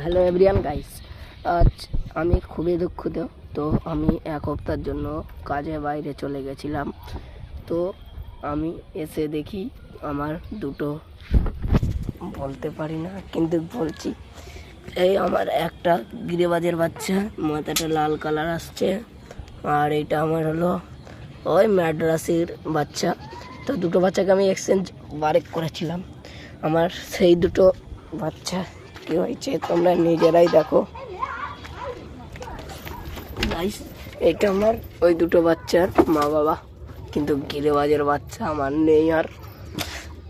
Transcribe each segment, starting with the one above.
Hello everyone guys, আজ আমি খুবই দুঃখিত। তো আমি এক সপ্তাহের জন্য কাজে বাইরে চলে গেছিলাম। তো আমি এসে দেখি আমার দুটো, বলতে পারি না কিন্তু বলছি, এই আমার একটা গিরিবাজের বাচ্চা, মাথাটা লাল কালার আসছে, আর এটা আমার হলো ওই ম্যাড্রাসের বাচ্চা। তো দুটো বাচ্চাকে আমি এক্সচেঞ্জ বারেক করেছিলাম। আমার সেই দুটো বাচ্চা কি হয়েছে তোমরা নিজেরাই দেখো গাইস। এটা আমার ওই দুটো বাচ্চার মা বাবা, কিন্তু গিরিবাজের বাচ্চা আমার নেই। আর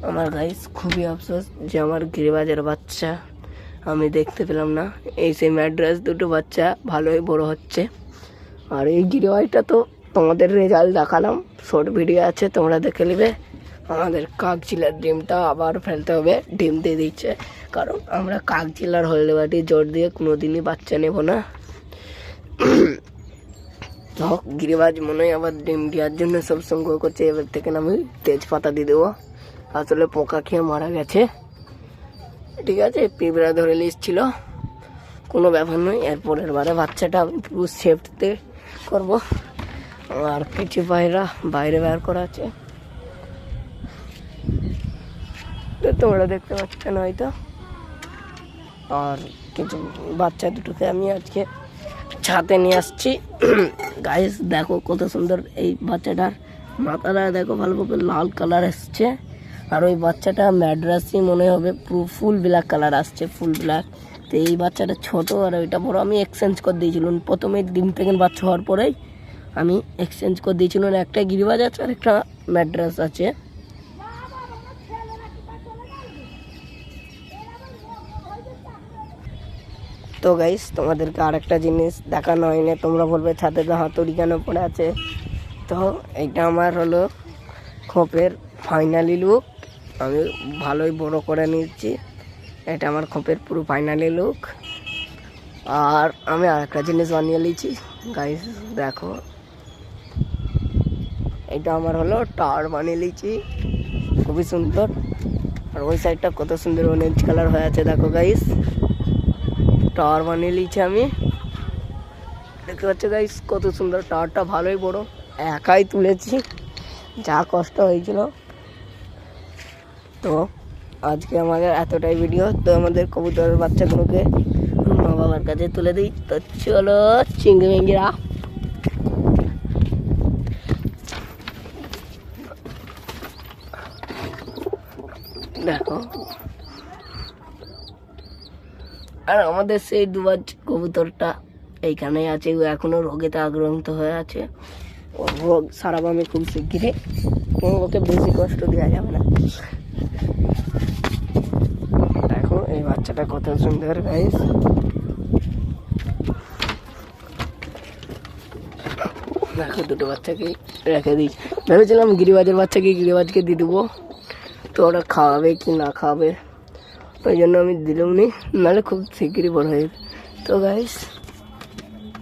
আমার গাইস খুবই আফসোস যে আমার গিরিবাজের বাচ্চা আমি দেখতে পেলাম না। এই সেই ম্যাড্রাস দুটো বাচ্চা ভালোই বড় হচ্ছে। আর এই গিরিবাজটা তো তোমাদের রেজাল্ট দেখালাম, শর্ট ভিডিও আছে, তোমরা দেখে নেবে। আমাদের কাকচিলার ডিমটা আবার ফেলতে হবে, ডিম দিয়ে দিচ্ছে, কারণ আমরা কাকচিলার হলদেবাটি জোর দিয়ে কোনো দিনই বাচ্চা নেব না। তো গিরিবাজ মনে হয় আবার ডিম দেওয়ার জন্য সব সংগ্রহ করছে। এবার থেকে আমি তেজপাতা দিয়ে দেবো, আসলে পোকা খেয়ে মারা গেছে। ঠিক আছে, পিঁপড়া ধরে লিসছিল, কোনো ব্যাপার নয়। এরপরের বারে বাচ্চাটা আমি পুরো সেফটিতে করবো। আর কিছু পায়রা বাইরে বের করা আছে, তো তোমরা দেখতে পাচ্ছ না হয়তো। আর কিছু বাচ্চা দুটোকে আমি আজকে ছাদে নিয়ে আসছি। গাইস দেখো কত সুন্দর এই বাচ্চাটার মাথাটা, দেখো ভালোভাবে লাল কালার এসছে। আর ওই বাচ্চাটা ম্যাড্রাসি মনে হবে, পুরো ফুল ব্ল্যাক কালার আসছে, ফুল ব্ল্যাক। তো এই বাচ্চাটা ছোট আর ওইটা বড়। আমি এক্সচেঞ্জ করে দিয়েছিলাম প্রথমে, ডিম থেকে বাচ্চা হওয়ার পরেই আমি এক্সচেঞ্জ করে দিয়েছিলাম। একটা গিরিবাজ আছে আর একটা ম্যাড্রাস আছে। তো গাইস তোমাদেরকে আরেকটা জিনিস দেখানো হয়নি, তোমরা বলবে ছাদে তো হাতুড়ি কেন পড়ে আছে। তো এইটা আমার হলো খোপের ফাইনালি লুক, আমি ভালোই বড় করে নিচ্ছি। এটা আমার খোপের পুরো ফাইনালি লুক। আর আমি আরেকটা জিনিস বানিয়ে নিয়েছি গাইস, দেখো এটা আমার হলো টাওয়ার বানিয়ে নিয়েছি, খুবই সুন্দর। আর ওই সাইডটা কত সুন্দর অরেঞ্জ কালার হয়ে আছে, দেখো গাইস। টাওয়ার বানিয়ে নিয়েছি আমি, দেখতে পাচ্ছ গাইস কত সুন্দর। টাওয়ারটা ভালোই বড়, একাই তুলেছি, যা কষ্ট হয়েছিল। তো আজকে আমাদের এতটাই ভিডিও। তো আমাদের কবুতরের বাচ্চাগুলোকে মা বাবার কাছে তুলে দিই। তো চলো চিংড়ি মিঙ্গিরা, দেখো। আর আমাদের সেই দুবাজ কবুতরটা এইখানেই আছে, ও এখনো রোগেতে আক্রান্ত হয়ে আছে। ওর রোগ সারাবো আমি খুব শিগগিরই, ওকে বেশি কষ্ট দেওয়া যাবে না। দেখো এই বাচ্চাটা কত সুন্দর গাইস, দেখো দুটো বাচ্চাকে রেখে দিই। ভেবেছিলাম গিরিবাজের বাচ্চাকে গিরিবাজকে দিয়ে দেবো, তো ওরা খাওয়াবে কি না খাওয়াবে, ওই জন্য আমি দিলাম নি, নাহলে খুব শিগগিরই বড় হয়ে যাবে। তো গাইস